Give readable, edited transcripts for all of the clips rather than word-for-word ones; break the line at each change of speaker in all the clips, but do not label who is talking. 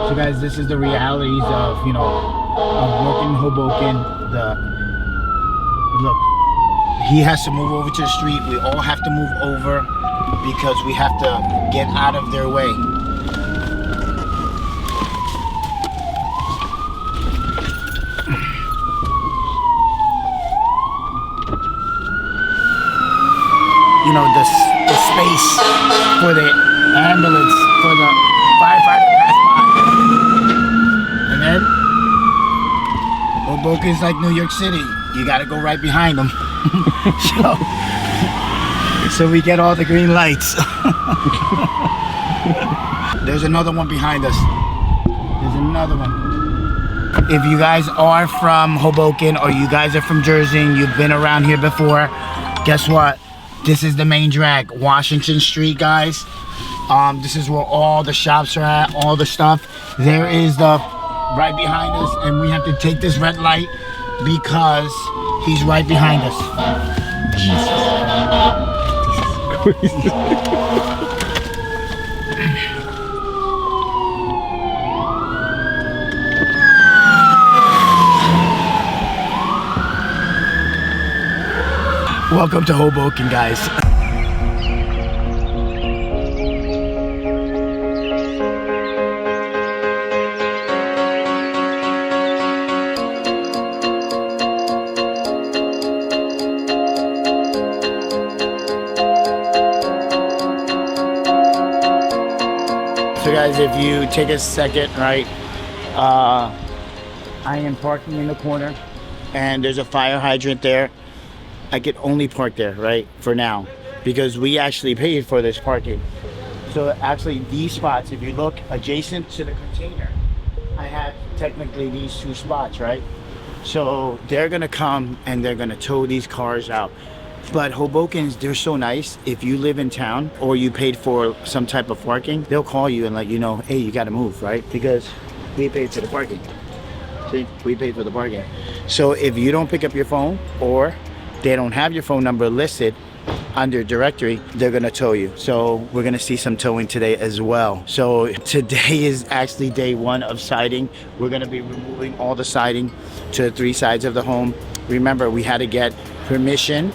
So guys, this is the realities of, you know, of working in Hoboken. Look, he has to move over to the street. We all have to move over because we have to get out of their way. You know, the space for the ambulance, for the firefighter to pass by. And then, Hoboken's like New York City. You gotta go right behind them. so we get all the green lights. There's another one behind us. There's another one. If you guys are from Hoboken or you guys are from Jersey and you've been around here before, guess what? This is the main drag, Washington Street, guys. This is where all the shops are at, all the stuff. There is the right behind us, and we have to take this red light because he's right behind us. Welcome to Hoboken, guys. So guys, if you take a second, right, I am parking in the corner and there's a fire hydrant there. I could only park there, right, for now, because we actually paid for this parking. So actually these spots, if you look adjacent to the container, I have technically these two spots, right? So they're gonna come and they're gonna tow these cars out. But Hobokens, they're so nice. If you live in town or you paid for some type of parking, they'll call you and let you know, hey, you gotta move, right? Because we paid for the parking. See, we paid for the parking. So if you don't pick up your phone or they don't have your phone number listed under directory, they're gonna tow you. So we're gonna see some towing today as well. So today is actually day one of siding. We're gonna be removing all the siding to the three sides of the home. Remember, we had to get permission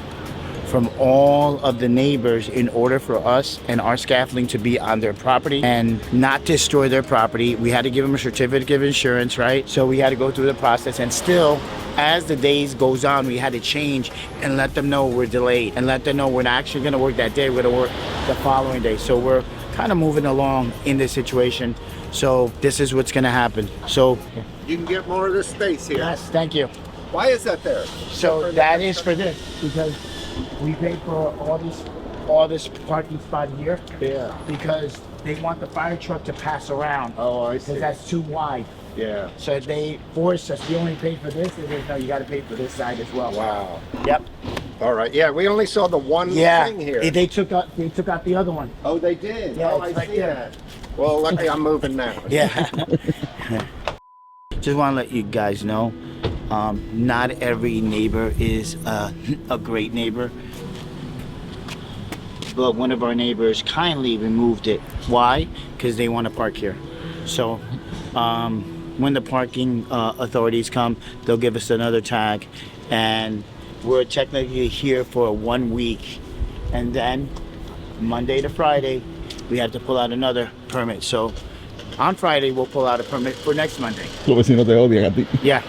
from all of the neighbors in order for us and our scaffolding to be on their property and not destroy their property. We had to give them a certificate of insurance, right? So we had to go through the process, and still, as the days goes on, we had to change and let them know we're delayed and let them know we're not actually gonna work that day, we're gonna work the following day. So we're kind of moving along in this situation. So this is what's gonna happen. So
you can get more of this space here.
yes, thank you.
Why is that there?
So that is for this, because we paid for all this parking spot here.
Yeah.
Because they want the fire truck to pass around.
Oh, I see.
Because that's too wide.
Yeah.
So they forced us. We only paid for this, and they said, no, you got to pay for this side as well.
Wow.
Yep.
All right. Yeah, we only saw the one thing here.
They took out the other one.
Oh, they did.
Yeah,
oh, I
it's right
see
there.
that. Well, luckily I'm moving now.
Yeah. Just want to let you guys know, not every neighbor is a great neighbor. But one of our neighbors kindly removed it. Why? Because they want to park here. So when the parking authorities come, they'll give us another tag, and we're technically here for 1 week, and then Monday to Friday we have to pull out another permit. So on Friday we'll pull out a permit for next Monday.
Los vecinos te odian a ti.
Yeah.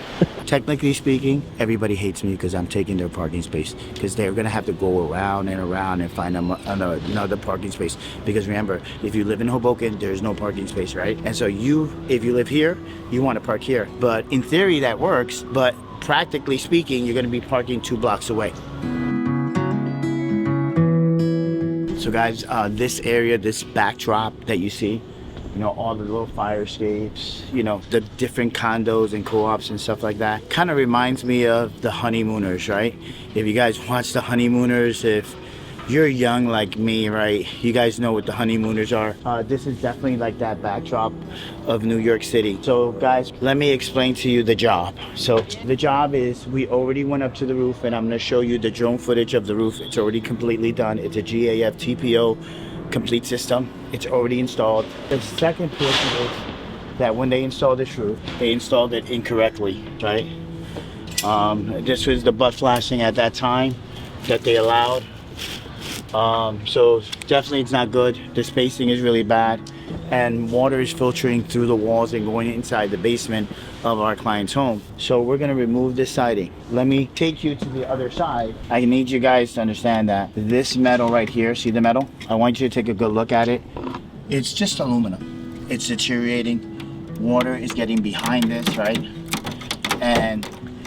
Technically speaking, everybody hates me because I'm taking their parking space, because they're gonna have to go around and find another parking space. Because remember, if you live in Hoboken, there's no parking space, right? And so if you live here, you want to park here. But in theory that works, but practically speaking, you're gonna be parking 2 blocks away. So guys, this area, this backdrop that you see, you know, all the little fire escapes, you know, the different condos and co-ops and stuff like that, kind of reminds me of the Honeymooners, right? If you guys watch the Honeymooners, if you're young like me, right, you guys know what the Honeymooners are. This is definitely like that backdrop of New York City. So guys, let me explain to you the job. So the job is, we already went up to the roof, and I'm going to show you the drone footage of the roof. It's already completely done. It's a GAF TPO complete system. It's already installed. The second portion is that when they installed this roof, they installed it incorrectly, right? This was the butt flashing at that time that they allowed. So definitely it's not good. The spacing is really bad, and water is filtering through the walls and going inside the basement of our client's home. So we're gonna remove this siding. Let me take you to the other side. I need you guys to understand that this metal right here, see the metal? I want you to take a good look at it. It's just aluminum. It's deteriorating. Water is getting behind this, right? And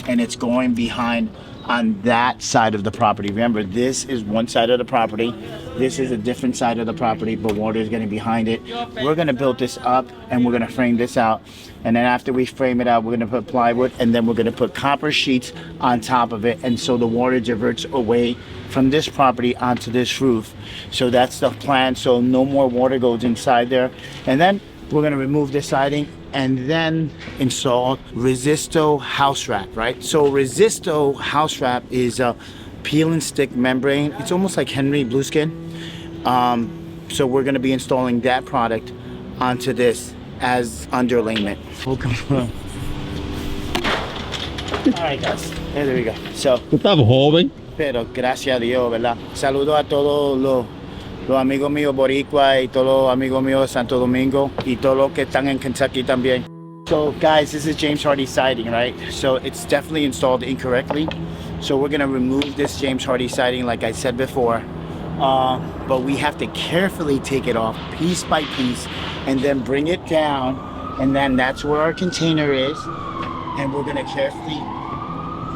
it's going behind on that side of the property. Remember, this is one side of the property. This is a different side of the property, but water is getting behind it. We're gonna build this up and we're gonna frame this out. And then after we frame it out, we're gonna put plywood, and then we're gonna put copper sheets on top of it. And so the water diverts away from this property onto this roof. So that's the plan. So no more water goes inside there. And then we're gonna remove this siding and then install Resisto house wrap, right? So Resisto house wrap is a peel and stick membrane. It's almost like Henry Blueskin. So we're gonna be installing that product onto this as underlayment. All right, guys, there we go. So,
¿Tú estás joven?
pero gracias a Dios, ¿verdad? Saludo a todos los amigos míos boricua y todos los amigos míos de Santo Domingo y todos los que están en Kentucky también. So guys, this is James Hardy siding, right? So it's definitely installed incorrectly. So we're gonna remove this James Hardy siding like I said before. But we have to carefully take it off piece by piece and then bring it down. And then that's where our container is. And we're gonna carefully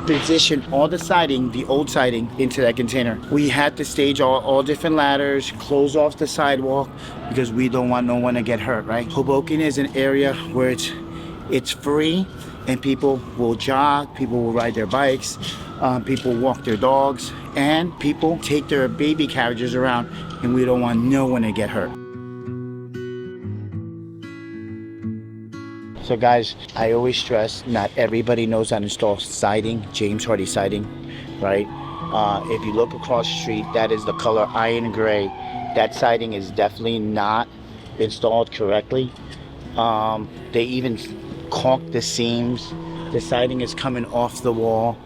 position all the siding, the old siding, into that container. We had to stage all different ladders, close off the sidewalk because we don't want no one to get hurt, right? Hoboken is an area where it's free and people will jog, people will ride their bikes, people walk their dogs, and people take their baby carriages around, and we don't want no one to get hurt. So guys, I always stress, not everybody knows how to install siding, James Hardy siding, right? If you look across the street, that is the color iron gray. That siding is definitely not installed correctly. They even caulked the seams. The siding is coming off the wall.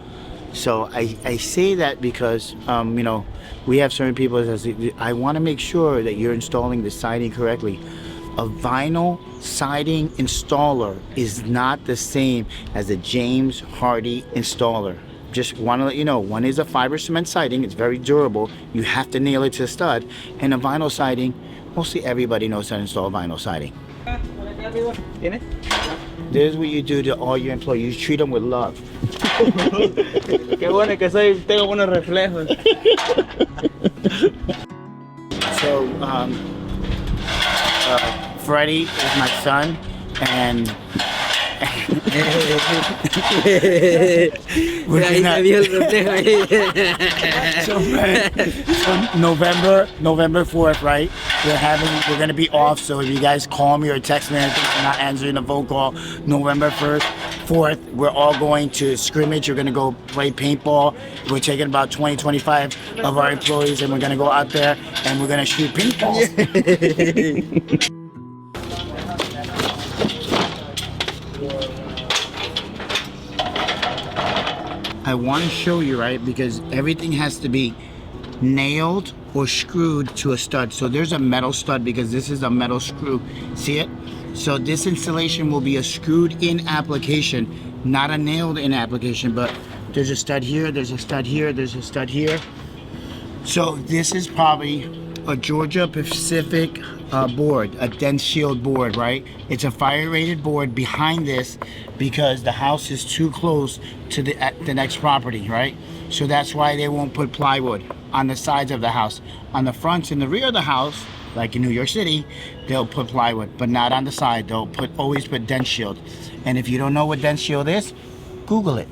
So I say that because, you know, we have certain people that say, I want to make sure that you're installing the siding correctly. A vinyl siding installer is not the same as a James Hardy installer. Just want to let you know, one is a fiber cement siding, it's very durable, you have to nail it to the stud, and a vinyl siding, mostly everybody knows how to install vinyl siding. This is what you do to all your employees, you treat them with love.
Qué bueno que tengo buenos reflejos.
So, Freddie is my son, and so November 4th, right? We're gonna be off. So if you guys call me or text me and I'm not answering the phone call, November 4th, we're all going to scrimmage. We're gonna go play paintball. We're taking about 20-25 of our employees, and we're gonna go out there and we're gonna shoot paintballs. I want to show you, right, because everything has to be nailed or screwed to a stud. So there's a metal stud because this is a metal screw. See it? So this installation will be a screwed in application, not a nailed in application, but there's a stud here, there's a stud here, there's a stud here. So this is probably a Georgia Pacific board, a dense shield board, right? It's a fire rated board behind this because the house is too close to the next property, right? So that's why they won't put plywood on the sides of the house. On the fronts and the rear of the house, like in New York City, they'll put plywood, but not on the side. They'll always put dense shield. And if you don't know what dense shield is, Google it.